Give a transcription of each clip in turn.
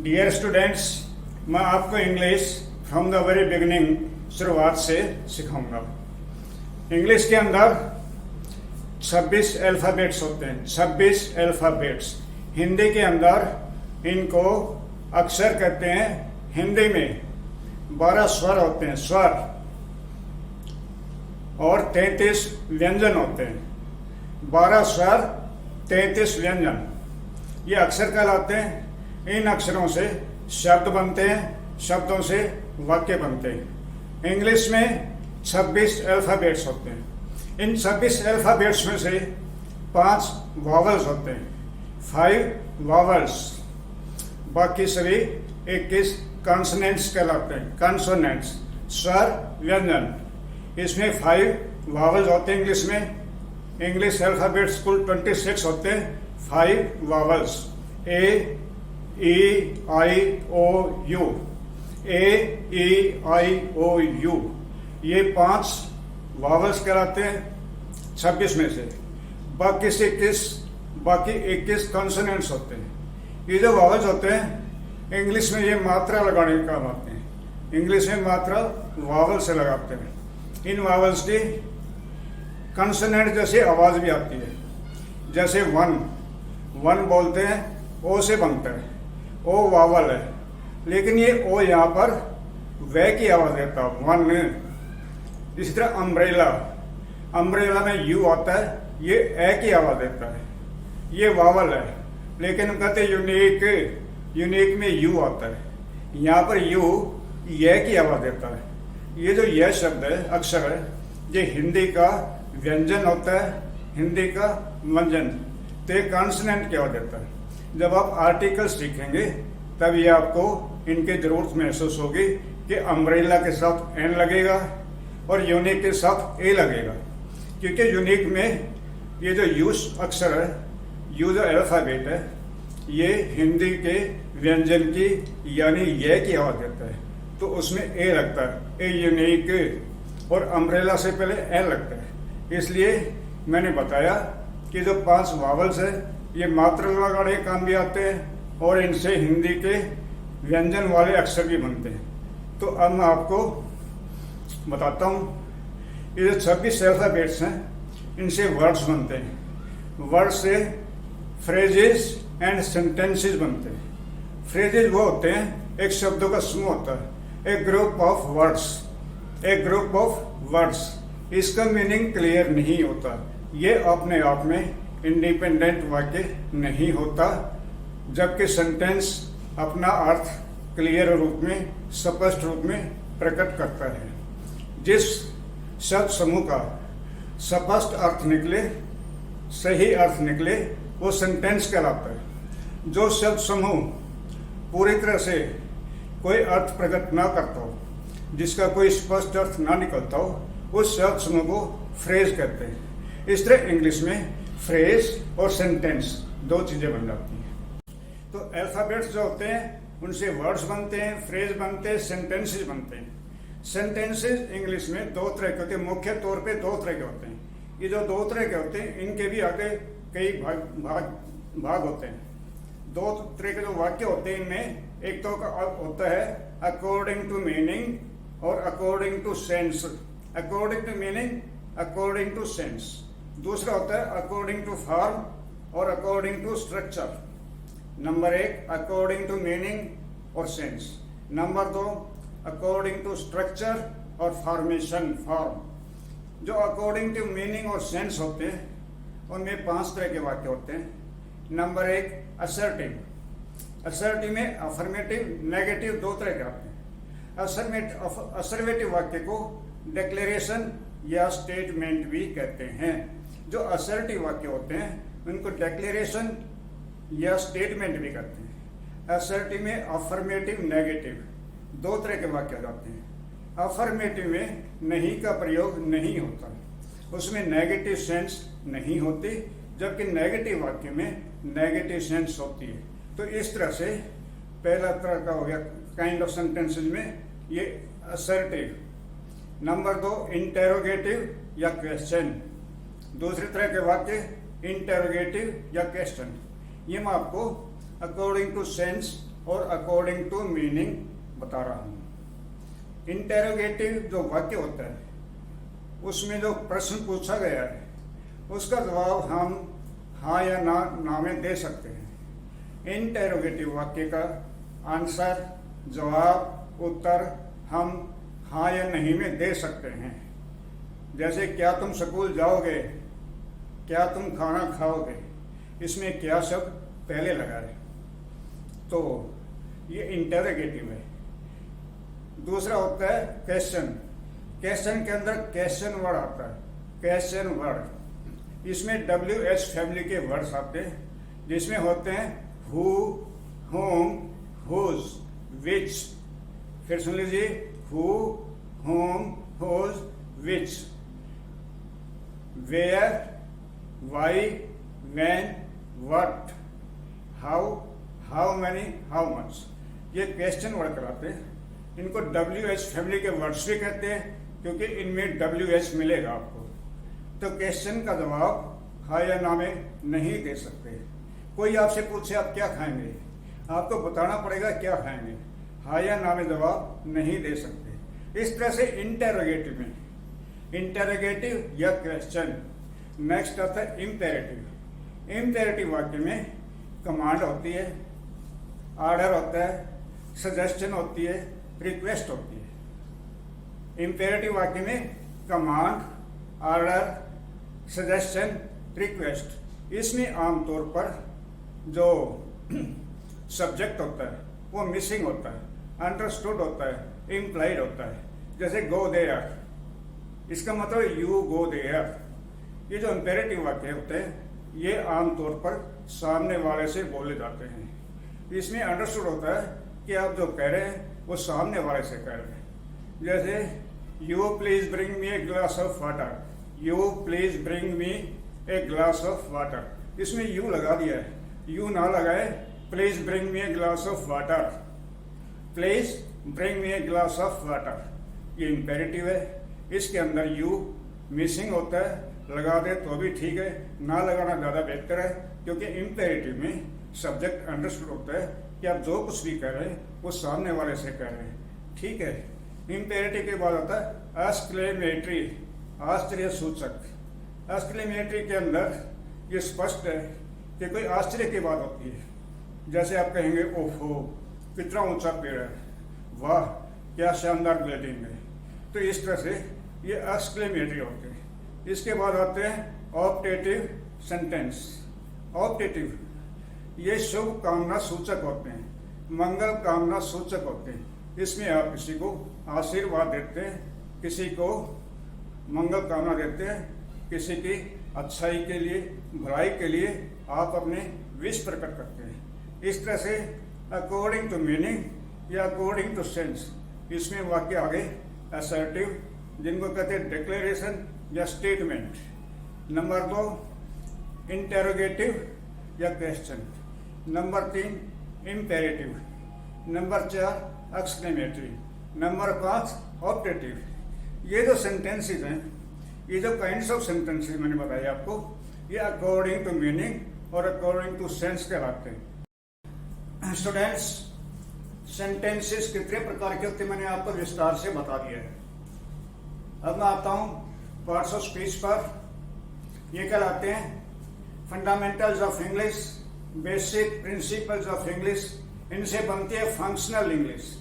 Dear students, मैं आपको English from the very beginning शुरुआत से सिखाऊंगा। इंग्लिश के अंदर 26 अल्फ़ाबेट्स होते हैं, 26 अल्फ़ाबेट्स। हिंदी के अंदर इनको अक्षर कहते हैं। हिंदी में 12 स्वर होते हैं, स्वर, और 33 व्यंजन होते हैं। 12 स्वर, 33 व्यंजन, ये अक्षर कहलाते हैं। इन अक्षरों से शब्द बनते हैं, शब्दों से वाक्य बनते हैं। इंग्लिश में 26 अल्फ़ाबेट्स होते हैं। इन 26 अल्फ़ाबेट्स में से 5 वॉवल्स होते हैं, 5 वॉवल्स। बाकी सभी 21 कॉन्सोनेंट्स कहलाते हैं, कॉन्सोनेंट्स, स्वर, व्यंजन। इसमें 5 वॉवल्स होते हैं इंग्लिश में। इंग्लिश अल्फ़ाबेट्स कुल 26 होते हैं, 5 vowels. A, E, I, O, U, A, E, I, O, U, ये 5 वॉवल्स कहलाते हैं 26 में से। बाकी 21 कॉन्सोनेंट्स होते हैं। ये जो वॉवल्स होते हैं इंग्लिश में ये मात्रा लगाने के काम आते हैं। इंग्लिश में मात्रा वॉवल से लगाते हैं। इन वॉवल्स की कॉन्सोनेंट जैसे आवाज़ भी आती है। जैसे वन बोलते हैं, ओ से बनता है, ओ वावल है, लेकिन ये ओ यहाँ पर वे की आवाज़ देता है, वन। इसी तरह अम्ब्रेला में यू आता है, ये ए की आवाज़ देता है, ये वावल है। लेकिन हम कहते हैं यूनिक में यू आता है, यहाँ पर यू ये की आवाज़ देता है। ये जो यह शब्द है, अक्षर है, ये हिंदी का व्यंजन होता है, हिंदी का व्यंजन। तो ये कॉन्सोनेंट क्या देता है। जब आप आर्टिकल्स सीखेंगे तब ये आपको इनकी ज़रूरत महसूस होगी कि अम्ब्रेला के साथ एन लगेगा और यूनिक के साथ ए लगेगा। क्योंकि यूनिक में ये जो यू अक्षर है, यू जो अल्फ़ाबेट है, ये हिंदी के व्यंजन की यानी ये की आवाज़ देता है, तो उसमें ए लगता है, ए यूनिक, और अम्ब्रेला से पहले एन लगता है। इसलिए मैंने बताया कि जो 5 वॉवल्स है ये मात्रा लगाने के काम भी आते हैं और इनसे हिंदी के व्यंजन वाले अक्षर भी बनते हैं। तो अब मैं आपको बताता हूँ, ये जो 26 अल्फ़ाबेट्स हैं इनसे वर्ड्स बनते हैं। वर्ड से फ्रेजेस एंड सेंटेंसेस बनते हैं। फ्रेजेस वो होते हैं, एक शब्दों का समूह होता है, एक ग्रुप ऑफ वर्ड्स। इसका मीनिंग क्लियर नहीं होता, ये अपने आप में इंडिपेंडेंट वाक्य नहीं होता, जबकि सेंटेंस अपना अर्थ क्लियर रूप में, स्पष्ट रूप में प्रकट करता है। जिस शब्द समूह का स्पष्ट अर्थ निकले, सही अर्थ निकले, वो सेंटेंस कहलाता है। जो शब्द समूह पूरी तरह से कोई अर्थ प्रकट ना करता हो, जिसका कोई स्पष्ट अर्थ ना निकलता हो, उस शब्द समूह को फ्रेज कहते हैं। इस तरह इंग्लिश में फ्रेज और सेंटेंस 2 चीज़ें बन जाती हैं। तो अल्फ़ाबेट्स जो होते हैं उनसे वर्ड्स बनते हैं, फ्रेज बनते हैं, सेंटेंसेस बनते हैं। सेंटेंसेस इंग्लिश में 2 तरह के होते हैं, मुख्य तौर पे 2 तरह के होते हैं। ये जो 2 तरह के होते हैं इनके भी आगे कई भाग होते हैं। 2 तरह के जो वाक्य होते हैं इनमें एक तो होता है अकॉर्डिंग टू मीनिंग और according to sense. According to meaning, according to sense. दूसरा होता है अकॉर्डिंग टू फॉर्म और according to structure. Number 1 according to meaning और sense. Number 2 according to structure और फॉर्मेशन, फॉर्म। जो अकॉर्डिंग टू मीनिंग और sense होते हैं उनमें 5 तरह के वाक्य होते हैं। Number 1 assertive. असर्टिव में अफर्मेटिव, नेगेटिव 2 तरह के आते हैं। असर्वेटिव वाक्य को डिक्लेरेशन या स्टेटमेंट भी कहते हैं। जो असर्टिव वाक्य होते हैं उनको डिक्लेरेशन या स्टेटमेंट भी कहते हैं। असर्टिव में अफर्मेटिव, नेगेटिव 2 तरह के वाक्य होते हैं। अफर्मेटिव में नहीं का प्रयोग नहीं होता, उसमें नेगेटिव सेंस नहीं होती, जबकि नेगेटिव वाक्य में नेगेटिव सेंस होती है। तो इस तरह से पहला तरह का हो गया काइंड ऑफ सेंटेंसेस में ये असर्टिव। नंबर 2 इंटेरोगेटिव या क्वेश्चन। दूसरी तरह के वाक्य इंटेरोगेटिव या क्वेश्चन। ये मैं आपको अकॉर्डिंग टू सेंस और अकॉर्डिंग टू मीनिंग बता रहा हूँ। इंटेरोगेटिव जो वाक्य होता है उसमें जो प्रश्न पूछा गया है उसका जवाब हम हाँ या ना में दे सकते हैं। इंटेरोगेटिव वाक्य का आंसर, जवाब, उत्तर हम हाँ या नहीं में दे सकते हैं। जैसे क्या तुम स्कूल जाओगे, क्या तुम खाना खाओगे, इसमें क्या शब्द पहले लगा है, तो ये इंटेरोगेटिव है। दूसरा होता है क्वेश्चन। क्वेश्चन के अंदर क्वेश्चन वर्ड आता है, क्वेश्चन वर्ड। इसमें WH फैमिली के वर्ड्स आते हैं जिसमें होते हैं हु, होम, हुज, विच। फिर सुन लीजिए, who, whom, whose, which, where, why, when, what, how, how many, how much. ये क्वेश्चन वर्ड कराते हैं। इनको WH फैमिली के वर्ड्स भी कहते हैं क्योंकि इनमें WH मिलेगा आपको। तो क्वेश्चन का जवाब हाँ या ना में नहीं दे सकते। कोई आपसे पूछे आप क्या खाएंगे, आपको बताना पड़ेगा क्या खाएंगे, हाँ या ना में जवाब नहीं दे सकते। इस तरह से इंटेरोगेटिव में, इंटेरोगेटिव या क्वेश्चन। नेक्स्ट आता है इम्पेरेटिव। इम्पेरेटिव वाक्य में कमांड होती है, ऑर्डर होता है, सजेशन होती है, रिक्वेस्ट होती है। इम्पेरेटिव वाक्य में कमांड, ऑर्डर, सजेशन, रिक्वेस्ट। इसमें आमतौर पर जो सब्जेक्ट होता है वो मिसिंग होता है, अंडरस्टूड होता है, इम्प्लाइड होता है। जैसे गो देयर, इसका मतलब यू गो देयर। ये जो इम्पेरेटिव वाक्य होते हैं ये आमतौर पर सामने वाले से बोले जाते हैं। इसमें अंडरस्टूड होता है कि आप जो कह रहे हैं वो सामने वाले से कह रहे हैं। जैसे you please bring me a glass of water, you please bring me a glass of water. इसमें यू लगा दिया है, यू ना लगाए, please bring me a glass of water, please bring me a glass of water. ये imperative है, इसके अंदर यू मिसिंग होता है। लगा दे तो भी ठीक है, ना लगाना ज़्यादा बेहतर है क्योंकि इम्पेरेटिव में सब्जेक्ट अंडरस्टूड होता है कि आप जो कुछ भी कह रहे हैं वो सामने वाले से कह रहे हैं, ठीक है। इम्पेरेटिव के बाद आता है एक्सक्लेमेटरी, आश्चर्य सूचक। एक्सक्लेमेटरी के अंदर ये स्पष्ट है कि कोई आश्चर्य की बात होती है। जैसे आप कहेंगे ओहो कितना ऊंचा पेड़ है, वाह क्या शानदार बिल्डिंग है। तो इस तरह से ये एक्सक्लेमेटरी होते हैं। इसके बाद आते हैं ऑप्टेटिव सेंटेंस। ऑप्टेटिव ये शुभ कामना सूचक होते हैं, मंगल कामना सूचक होते हैं। इसमें आप किसी को आशीर्वाद देते हैं, किसी को मंगल कामना देते हैं, किसी की अच्छाई के लिए, भलाई के लिए आप अपने विश प्रकट करते हैं। इस तरह से अकॉर्डिंग टू मीनिंग या अकॉर्डिंग टू सेंस, इसमें वाक्य आगे असर्टिव, जिनको कहते हैं डिक्लेरेशन या स्टेटमेंट। नंबर 2 इंटेरोगेटिव या question. Number 3 imperative. Number 4 exclamatory. Number 5 optative. ये जो सेंटेंसेस हैं, ये जो काइंड्स ऑफ सेंटेंसेस मैंने बताया आपको, ये अकॉर्डिंग टू मीनिंग और अकॉर्डिंग टू सेंस कहलाते हैं। स्टूडेंट्स, सेंटेंसेस कितने प्रकार के होते हैं मैंने आपको विस्तार से बता दिया है। अब मैं आता हूँ पार्ट्स ऑफ स्पीच पर। ये कहलाते हैं fundamentals of English, basic principles of English. इनसे बनती है functional English.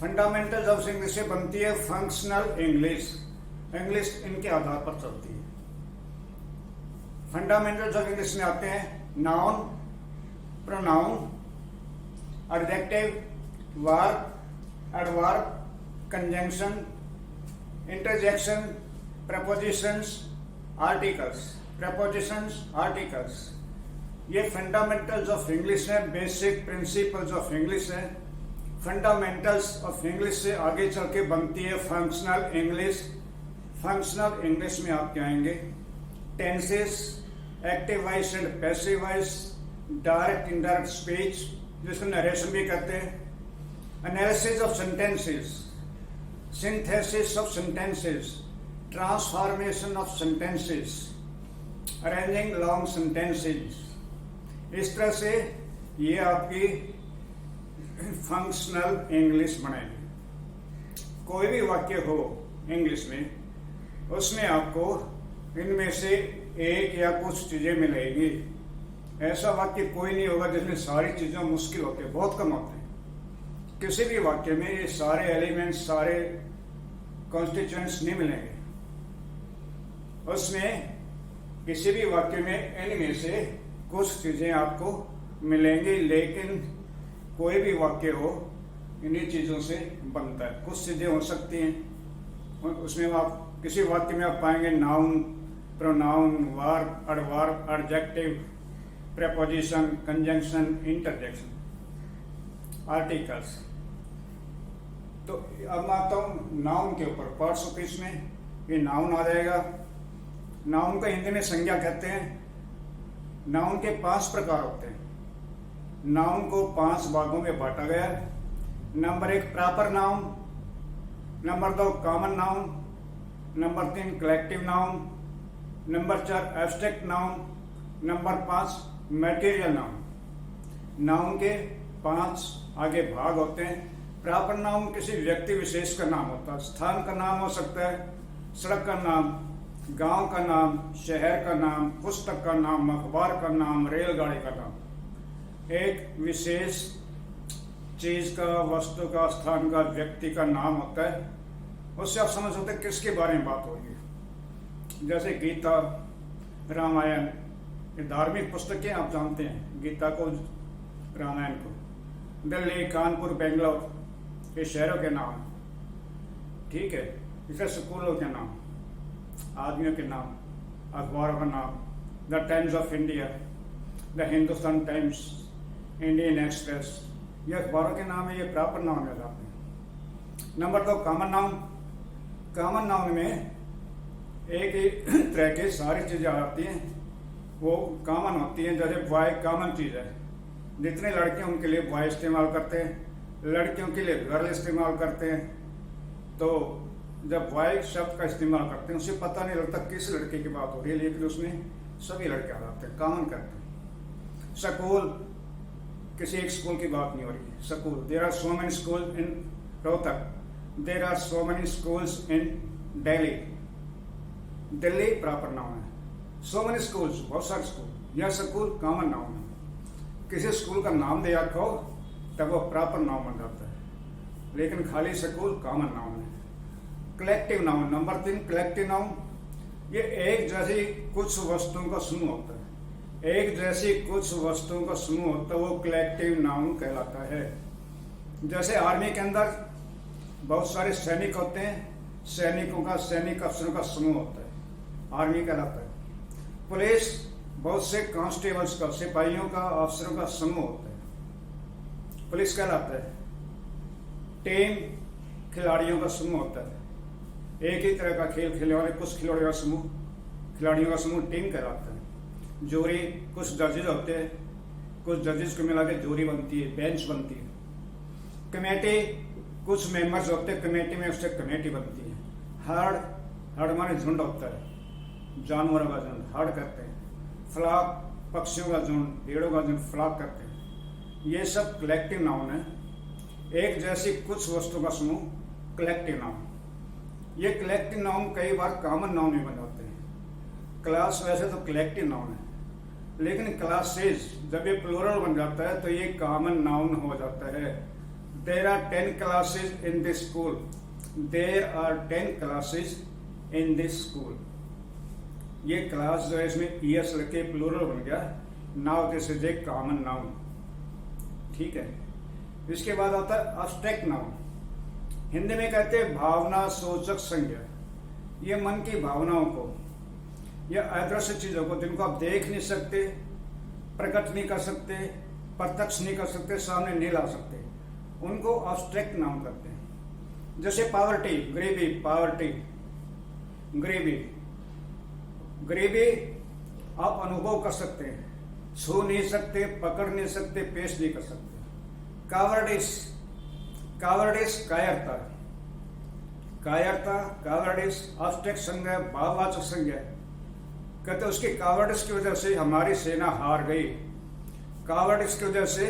Fundamentals of English से बनती है फंक्शनल इंग्लिश। इंग्लिश इनके आधार पर चलती है। फंडामेंटल्स ऑफ इंग्लिश में आते हैं noun, pronoun, adjective, verb, adverb, conjunction, interjection, propositions, articles. Propositions, articles, ये फंडामेंटल्स ऑफ इंग्लिश है, बेसिक प्रिंसिपल्स ऑफ इंग्लिश है। फंडामेंटल्स ऑफ इंग्लिश से आगे चल के बनती है फंक्शनल इंग्लिश। फंक्शनल इंग्लिश में आप क्या आएंगे? Tenses, active voice and passive voice, direct indirect speech जिसको नरेशन भी कहते हैं, analysis of sentences, synthesis of sentences, transformation of sentences, arranging long sentences. इस तरह से ये आपकी फंक्शनल इंग्लिश बनाएंगे। कोई भी वाक्य हो इंग्लिश में, उसमें आपको इनमें से एक या कुछ चीजें मिलेगी। ऐसा वाक्य कोई नहीं होगा जिसमें सारी चीजें मुश्किल होते हैं, बहुत कम होते हैं। किसी भी वाक्य में ये सारे एलिमेंट्स, सारे कॉन्स्टिट्यूएंट्स नहीं मिलेंगे। उसमें किसी भी वाक्य में इनमें से कुछ चीजें आपको मिलेंगी, लेकिन कोई भी वाक्य हो इन्हीं चीजों से बनता है। कुछ चीजें हो सकती हैं उसमें, आप किसी वाक्य में आप पाएंगे noun, pronoun, verb, adverb, adjective, preposition, conjunction, interjection, articles. तो अब मैं आता हूं नाउन के ऊपर। पार्ट्स ऑफ स्पीच में ये नाउन आ जाएगा। नाउन को हिंदी में संज्ञा कहते हैं। नाउन के 5 प्रकार होते हैं। नाउन को 5 भागों में बांटा गया है। Number 1 proper noun, number 2 common noun, number 3 collective noun, number 4 abstract noun, number 5 material noun. Noun के 5 आगे भाग होते हैं। प्रॉपर नाउन किसी व्यक्ति विशेष का नाम होता है। स्थान का नाम हो सकता है, सड़क का नाम, गांव का नाम, शहर का नाम, पुस्तक का नाम, अखबार का नाम, रेलगाड़ी का नाम। एक विशेष चीज का, वस्तु का, स्थान का, व्यक्ति का नाम होता है। उससे आप समझ सकते हैं किसके बारे में बात हो रही है। जैसे गीता, रामायण, ये धार्मिक पुस्तकें आप जानते हैं, गीता को, रामायण को। दिल्ली, कानपुर, बेंगलोर, ये शहरों के नाम, ठीक है। इसे स्कूलों के नाम, आदमियों के नाम, अखबारों का नाम, the times of India, the Hindustan times, Indian express, ये अखबारों के नाम है। ये प्रॉपर नाउन में जाते हैं। Number 2 common noun. Common noun में एक ही तरह की सारी चीजें आती हैं, वो कॉमन होती हैं। जैसे बॉय कॉमन चीज है, जितने लड़के हैं उनके लिए बॉय इस्तेमाल करते हैं, लड़कियों के लिए गर्ल इस्तेमाल करते हैं। तो जब बॉय शब्द का इस्तेमाल करते हैं उससे पता नहीं लगता किस लड़के की बात हो रही है, लेकिन उसमें सभी लड़के आ जाते हैं, कॉमन करते हैं। स्कूल, किसी एक स्कूल की बात नहीं हो रही है। School, there are so many school in Rohtak, there are so many schools in Delhi. Delhi proper noun है। सो मेनी स्कूल्स, बहुत सारे स्कूल। यह स्कूल कॉमन नाउन है। किसी स्कूल का नाम दे रखो तब वो प्रॉपर नाउन बन जाता है, लेकिन खाली स्कूल कॉमन नाउन है। Collective noun, number 3 collective noun. ये एक जैसी कुछ वस्तुओं का समूह होता है। एक जैसी कुछ वस्तुओं का समूह होता है, वो कलेक्टिव नाउन कहलाता है। जैसे आर्मी के अंदर बहुत सारे सैनिक होते हैं, सैनिकों का, सैनिक अफसरों का समूह होता है, आर्मी कहलाता है। पुलिस बहुत से कांस्टेबल्स का, सिपाहियों का, अफसरों का समूह होता है, पुलिस कहलाता है। टीम खिलाड़ियों का समूह होता है। एक ही तरह का खेल खेलने वाले कुछ खिलाड़ियों का समूह, खिलाड़ियों का समूह टीम कहलाता है। जूरी, कुछ जजेज होते हैं, कुछ जजेस को मिला के जूरी बनती है, बेंच बनती है। कमेटी, कुछ मेंबर्स होते हैं कमेटी में, उससे कमेटी बनती है। हर्ड, हर्ड माने झुंड होता है, जानवरों का झुंड, हर्ड करते हैं। फ्लॉक, पक्षियों का झुंड, भेड़ों का झुंड, फ्लॉक करते हैं। ये सब कलेक्टिव नाउन है। एक जैसी कुछ वस्तु का समूह कलेक्टिव नाउन। ये कलेक्टिव नाउन कई बार कॉमन नाउन में बन जाते हैं। क्लास वैसे तो कलेक्टिव नाउन है, लेकिन क्लासेस जब ये प्लूरल बन जाता है तो ये कॉमन नाउन हो जाता है। There are 10 classes in this school, there are 10 classes in this school. ये क्लास जो है इसमें ईएस लगे प्लूरल बन गया। Now this is a common noun, ठीक है। इसके बाद आता है एब्स्ट्रैक्ट नाउन। हिंदी में कहते हैं भावना सूचक संज्ञा। ये मन की भावनाओं को या अदृश्य चीजों को, जिनको आप देख नहीं सकते, प्रकट नहीं कर सकते, प्रत्यक्ष नहीं कर सकते, सामने नहीं ला सकते, उनको एब्स्ट्रैक्ट नाउन करते हैं। जैसे पावर्टी, गरीबी, पावर्टी, गरीबी। गरीबी आप अनुभव कर सकते हैं, छू नहीं सकते, पकड़ नहीं सकते, पेश नहीं कर सकते। कावर्डिस, कावर्डिस कायरता, कायरता, कावर्डिस एब्स्ट्रैक्ट संज्ञा, भाववाचक संज्ञा। कहते उसकी कावर्डिस की वजह से हमारी सेना हार गई, कावर्डिस की वजह से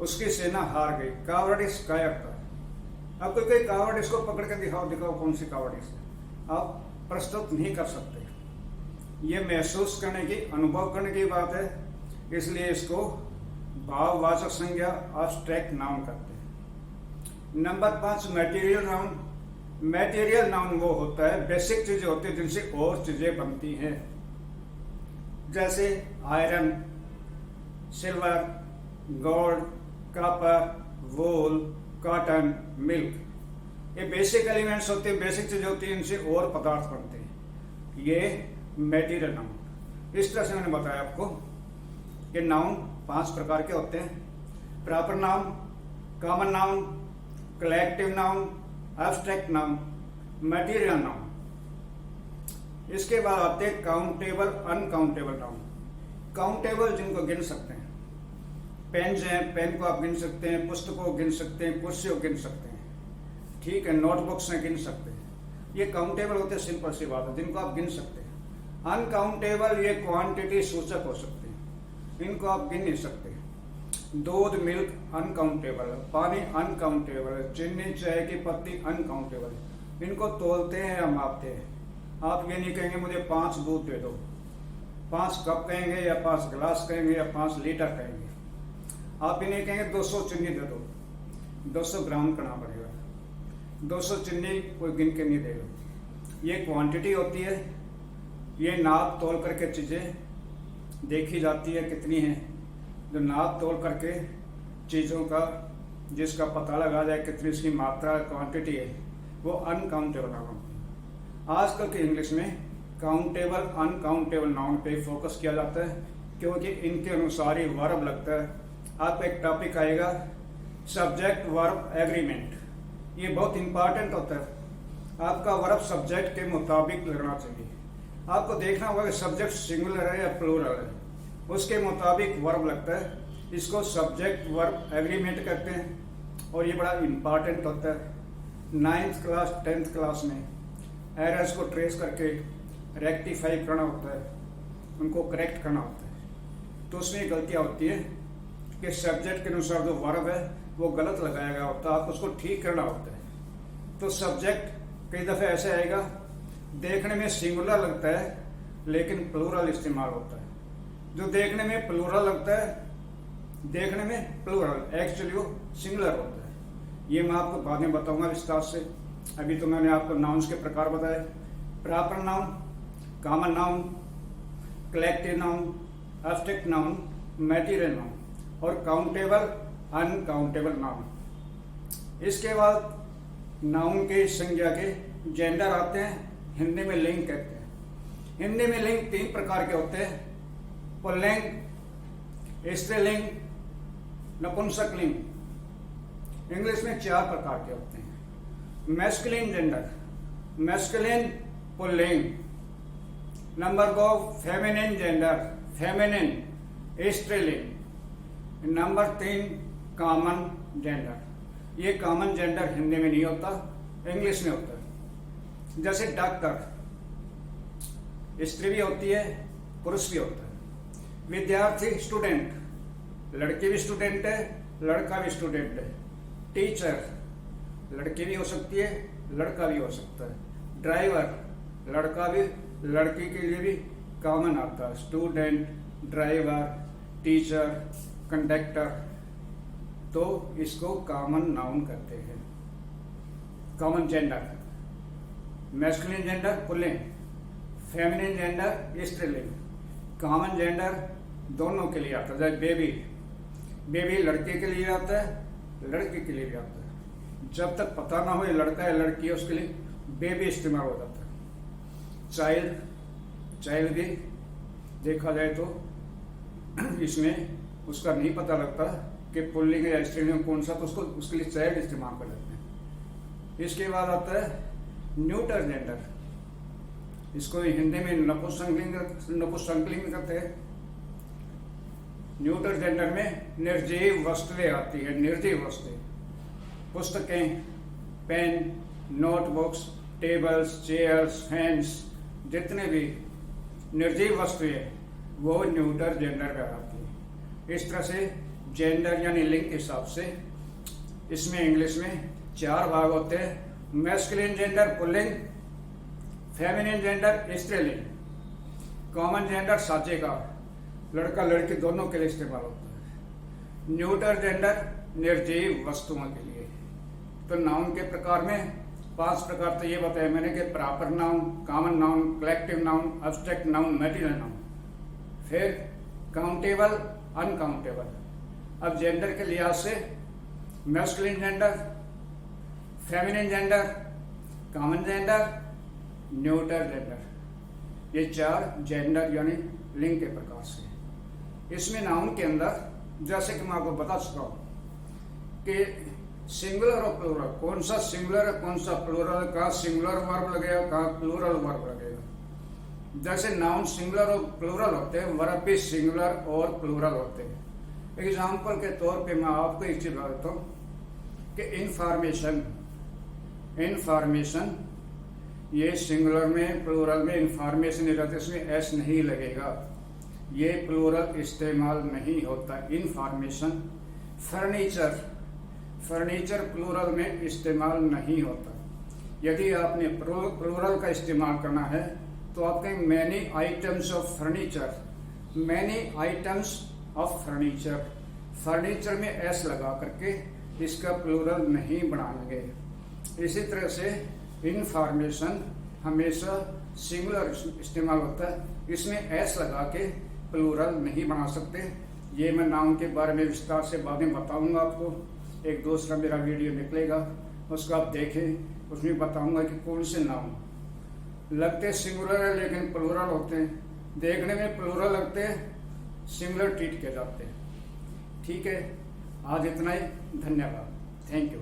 उसकी सेना हार गई। कावर्डिस कायरता। अब कोई कावर्डिस को पकड़ के दिखाओ कौन सी कावर्डिस है, आप प्रस्तुत नहीं कर सकते। ये महसूस करने की, अनुभव करने की बात है, इसलिए इसको भाववाचक संज्ञा एब्स्ट्रैक्ट नाउन करते हैं। Number 5 material noun. Material noun वो होता है, बेसिक चीजें होती है जिनसे और चीजें बनती हैं, जैसे आयरन, सिल्वर, गोल्ड, कॉपर, वूल, कॉटन, मिल्क। ये बेसिक एलिमेंट्स होते हैं, बेसिक चीजें होती हैं, इनसे और पदार्थ बनते हैं। ये मटेरियल नाउन। इस तरह से मैंने बताया आपको कि नाउन 5 प्रकार के होते हैं: proper noun, common noun, collective noun, abstract noun, material noun. इसके बाद आते हैं काउंटेबल, अनकाउंटेबल नाउन। काउंटेबल जिनको गिन सकते हैं, पेन हैं, पेन को आप गिन सकते हैं, पुस्तकों को गिन सकते हैं, कुर्सी को गिन सकते हैं, ठीक है, नोटबुक्स में गिन सकते हैं। ये काउंटेबल होते हैं, सिंपल सी बात है, जिनको आप गिन सकते हैं। अनकाउंटेबल ये क्वांटिटी सूचक हो सकते हैं, इनको आप गिन नहीं सकते। दूध, मिल्क अनकाउंटेबल है, पानी अनकाउंटेबल है, चीनी, चाय की पत्ती अनकाउंटेबल है, इनको तोलते हैं या मापते हैं। आप ये नहीं कहेंगे मुझे 5 दूध दे दो, 5 कप कहेंगे या 5 गिलास कहेंगे या 5 लीटर कहेंगे। आप ये नहीं कहेंगे 200 चीनी दे दो, 200 ग्राम करना पड़ेगा, 200 चीनी कोई गिन के नहीं देगा। ये क्वांटिटी होती है, ये नाप तोल करके चीज़ें देखी जाती है कितनी है। जो नाप तोल करके चीज़ों का जिसका पता लगा जाए कितनी इसकी मात्रा, क्वांटिटी है, वो अनकाउंटेबल नाउन। आजकल के इंग्लिश में काउंटेबल, अनकाउंटेबल नाउन पे फोकस किया जाता है, क्योंकि इनके अनुसार ही वर्ब लगता है। आपका एक टॉपिक आएगा सब्जेक्ट वर्ब एग्रीमेंट, ये बहुत इंपॉर्टेंट होता है। आपका वर्ब सब्जेक्ट के मुताबिक लगना चाहिए। आपको देखना होगा कि सब्जेक्ट सिंगुलर है या प्लूरल है, उसके मुताबिक वर्ब लगता है। इसको सब्जेक्ट वर्ब एग्रीमेंट कहते हैं और ये बड़ा इंपॉर्टेंट होता है। 9th क्लास 10th क्लास में एरर्स को ट्रेस करके रेक्टिफाई करना होता है, उनको करेक्ट करना होता है। तो उसमें गलतियाँ होती है कि सब्जेक्ट के अनुसार जो वर्ब है वो गलत लगाया गया होता है, आप उसको ठीक करना होता है। तो सब्जेक्ट कई दफ़े ऐसे आएगा, देखने में सिंगुलर लगता है लेकिन प्लूरल इस्तेमाल होता है। जो देखने में प्लूरल लगता है, देखने में प्लूरल, एक्चुअली वो सिंगुलर होता है। ये मैं आपको बाद में बताऊंगा विस्तार से। अभी तो मैंने आपको नाउन्स के प्रकार बताए: proper noun, common noun, collective noun, abstract noun, material noun और काउंटेबल, अनकाउंटेबल नाउन। इसके बाद नाउन के संज्ञा के जेंडर आते हैं, हिंदी में लिंग कहते हैं। हिंदी में लिंग 3 प्रकार के होते हैं: पुल्लिंग, स्त्रीलिंग, नपुंसकलिंग। इंग्लिश में 4 प्रकार के होते हैं। मैस्कुलिन जेंडर, मैस्कुलिन पुल्लिंग। नंबर 2 फेमिनिन जेंडर, फेमिनिन स्त्रीलिंग। Number 3 common gender. ये कॉमन जेंडर हिंदी में नहीं होता, इंग्लिश में होता है। जैसे डॉक्टर, स्त्री भी होती है, पुरुष भी होता है। विद्यार्थी, स्टूडेंट, लड़की भी स्टूडेंट है, लड़का भी स्टूडेंट है। टीचर, लड़की भी हो सकती है, लड़का भी हो सकता है। ड्राइवर, लड़का भी, लड़की के लिए भी कॉमन आता है। Student, driver, teacher, conductor. तो इसको कॉमन नाउन कहते हैं। Common gender, masculine gender pulling, feminine gender स्त्रीलिंग। कॉमन जेंडर दोनों के लिए आता है। जैसे बेबी, बेबी लड़के के लिए आता है, लड़के के लिए भी आता है। जब तक पता ना हो ये लड़का है लड़की है, उसके लिए बेबी इस्तेमाल हो जाता है। चाइल्ड, चाइल्ड भी देखा जाए तो इसमें उसका नहीं पता लगता कि पुल्लिंग या स्त्रीलिंग कौन सा, तो उसको उसके लिए चाइल्ड इस्तेमाल कर लेते हैं। इसके बाद आता है न्यूटर जेंडर, इसको हिंदी में नपुंसकलिंग कहते हैं। न्यूटर जेंडर में निर्जीव वस्तुएं आती है, निर्जीव वस्तुएं, पुस्तकें, pen, notebooks, tables, chairs, fans, जितने भी निर्जीव वस्तुएं वो न्यूटर जेंडर में आती है। इस तरह से जेंडर यानी लिंग के हिसाब से इसमें इंग्लिश में 4 भाग होते हैं। Masculine gender pulling, feminine gender स्त्रीलिंग, कॉमन जेंडर साचे का, लड़का लड़की दोनों के लिए इस्तेमाल होता है। न्यूटर जेंडर निर्जीव वस्तुओं के लिए। तो नाउन के प्रकार में 5 प्रकार तो ये बताया मैंने कि proper noun, common noun, collective noun, abstract noun, material noun, फिर काउंटेबल, अनकाउंटेबल। अब जेंडर के लिहाज से masculine gender, feminine gender, common gender, neuter gender, ये 4 जेंडर यानी लिंग के प्रकार से। इसमें नाउन के अंदर जैसे कि मैं आपको बता चुका हूं कि सिंगुलर और प्लूरल, कौन सा सिंगुलर है कौन सा प्लूरल, कहाँ सिंगुलर वर्ब लगेगा कहाँ प्लूरल वर्ब लगेगा। जैसे नाउन सिंगुलर और प्लूरल होते हैं, वर्ब भी सिंगुलर और प्लूरल होते हैं। एग्जाम्पल के तौर पे मैं आपको एक चीज बताता हूँ कि इंफॉर्मेशन ये सिंगुलर में, प्लूरल में इंफॉर्मेशन रहते, इसमें एस नहीं लगेगा, ये प्लूरल इस्तेमाल नहीं होता। इंफॉर्मेशन। फर्नीचर प्लूरल में इस्तेमाल नहीं होता। यदि आपने प्लूरल का इस्तेमाल करना है तो आप कहें many items of furniture, many items of furniture. Furniture में एस लगा करके इसका प्लूरल नहीं बनाएंगे। इसी तरह से इंफॉर्मेशन हमेशा सिंगुलर इस्तेमाल होता है, इसमें एस लगा के प्लूरल नहीं बना सकते। ये मैं नाउन के बारे में विस्तार से बाद में बताऊंगा आपको। एक दूसरा मेरा वीडियो निकलेगा, उसको आप देखें, उसमें बताऊंगा कि कौन से नाउन लगते सिंगुलर है लेकिन प्लूरल होते हैं, देखने में प्लूरल लगते हैं, सिंगुलर ट्रीट किए जाते हैं। ठीक है, आज इतना ही। धन्यवाद। Thank you.